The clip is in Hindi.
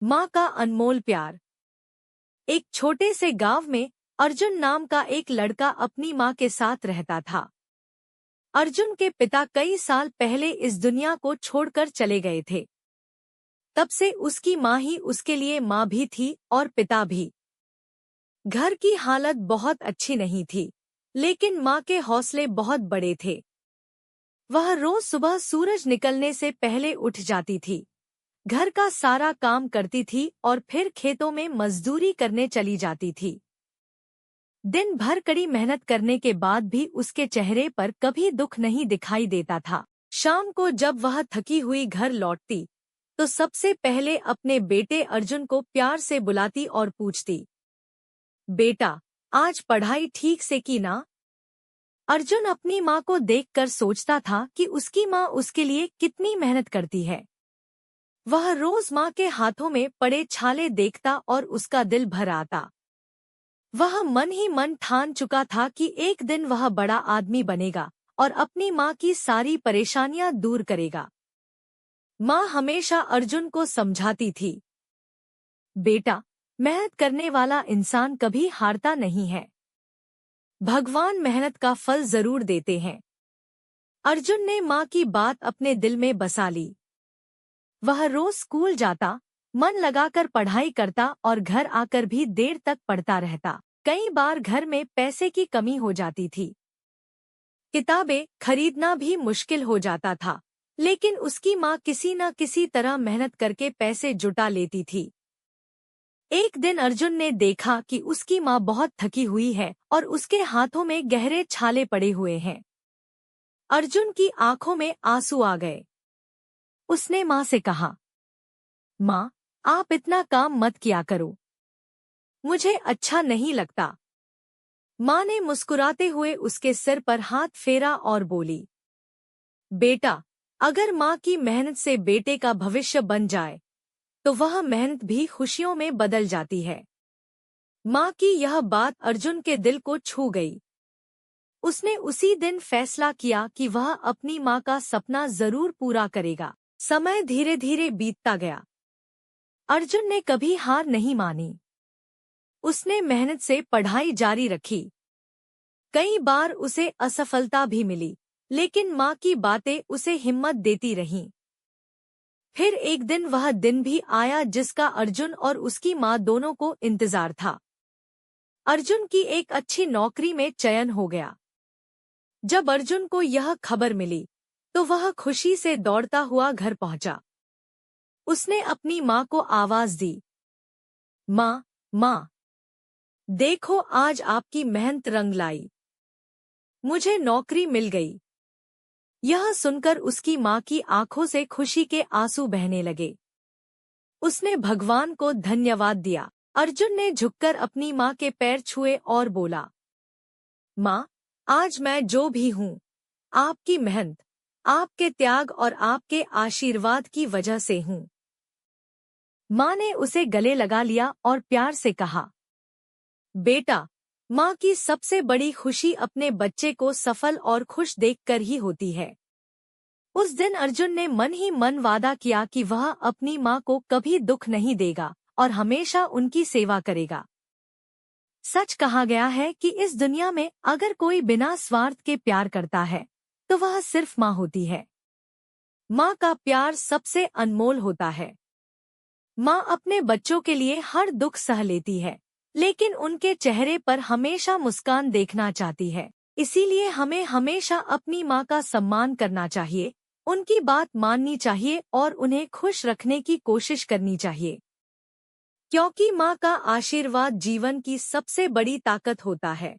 माँ का अनमोल प्यार। एक छोटे से गांव में अर्जुन नाम का एक लड़का अपनी माँ के साथ रहता था। अर्जुन के पिता कई साल पहले इस दुनिया को छोड़कर चले गए थे। तब से उसकी माँ ही उसके लिए माँ भी थी और पिता भी। घर की हालत बहुत अच्छी नहीं थी, लेकिन माँ के हौसले बहुत बड़े थे। वह रोज सुबह सूरज निकलने से पहले उठ जाती थी, घर का सारा काम करती थी और फिर खेतों में मजदूरी करने चली जाती थी। दिन भर कड़ी मेहनत करने के बाद भी उसके चेहरे पर कभी दुख नहीं दिखाई देता था। शाम को जब वह थकी हुई घर लौटती, तो सबसे पहले अपने बेटे अर्जुन को प्यार से बुलाती और पूछती, बेटा, आज पढ़ाई ठीक से की ना? अर्जुन अपनी माँ को देखकर सोचता था कि उसकी माँ उसके लिए कितनी मेहनत करती है। वह रोज माँ के हाथों में पड़े छाले देखता और उसका दिल भर आता। वह मन ही मन ठान चुका था कि एक दिन वह बड़ा आदमी बनेगा और अपनी माँ की सारी परेशानियां दूर करेगा। माँ हमेशा अर्जुन को समझाती थी, बेटा, मेहनत करने वाला इंसान कभी हारता नहीं है। भगवान मेहनत का फल जरूर देते हैं। अर्जुन ने माँ की बात अपने दिल में बसा ली। वह रोज स्कूल जाता, मन लगाकर पढ़ाई करता और घर आकर भी देर तक पढ़ता रहता। कई बार घर में पैसे की कमी हो जाती थी। किताबें खरीदना भी मुश्किल हो जाता था, लेकिन उसकी माँ किसी न किसी तरह मेहनत करके पैसे जुटा लेती थी। एक दिन अर्जुन ने देखा कि उसकी माँ बहुत थकी हुई है और उसके हाथों में गहरे छाले पड़े हुए हैं। अर्जुन की आंखों में आंसू आ गए। उसने माँ से कहा, माँ, आप इतना काम मत किया करो, मुझे अच्छा नहीं लगता। माँ ने मुस्कुराते हुए उसके सिर पर हाथ फेरा और बोली, बेटा, अगर माँ की मेहनत से बेटे का भविष्य बन जाए, तो वह मेहनत भी खुशियों में बदल जाती है। माँ की यह बात अर्जुन के दिल को छू गई। उसने उसी दिन फैसला किया कि वह अपनी माँ का सपना जरूर पूरा करेगा। समय धीरे धीरे बीतता गया। अर्जुन ने कभी हार नहीं मानी। उसने मेहनत से पढ़ाई जारी रखी। कई बार उसे असफलता भी मिली, लेकिन माँ की बातें उसे हिम्मत देती रहीं। फिर एक दिन वह दिन भी आया जिसका अर्जुन और उसकी माँ दोनों को इंतजार था। अर्जुन की एक अच्छी नौकरी में चयन हो गया। जब अर्जुन को यह खबर मिली, तो वह खुशी से दौड़ता हुआ घर पहुंचा। उसने अपनी माँ को आवाज दी, माँ, माँ, देखो आज आपकी मेहनत रंग लाई, मुझे नौकरी मिल गई। यह सुनकर उसकी माँ की आंखों से खुशी के आंसू बहने लगे। उसने भगवान को धन्यवाद दिया। अर्जुन ने झुककर अपनी माँ के पैर छुए और बोला, माँ, आज मैं जो भी हूँ, आपकी मेहनत, आपके त्याग और आपके आशीर्वाद की वजह से हूँ। माँ ने उसे गले लगा लिया और प्यार से कहा, बेटा, माँ की सबसे बड़ी खुशी अपने बच्चे को सफल और खुश देखकर ही होती है। उस दिन अर्जुन ने मन ही मन वादा किया कि वह अपनी माँ को कभी दुख नहीं देगा और हमेशा उनकी सेवा करेगा। सच कहा गया है कि इस दुनिया में अगर कोई बिना स्वार्थ के प्यार करता है, तो वह सिर्फ माँ होती है। माँ का प्यार सबसे अनमोल होता है। माँ अपने बच्चों के लिए हर दुख सह लेती है, लेकिन उनके चेहरे पर हमेशा मुस्कान देखना चाहती है। इसीलिए हमें हमेशा अपनी माँ का सम्मान करना चाहिए, उनकी बात माननी चाहिए और उन्हें खुश रखने की कोशिश करनी चाहिए। क्योंकि माँ का आशीर्वाद जीवन की सबसे बड़ी ताकत होता है।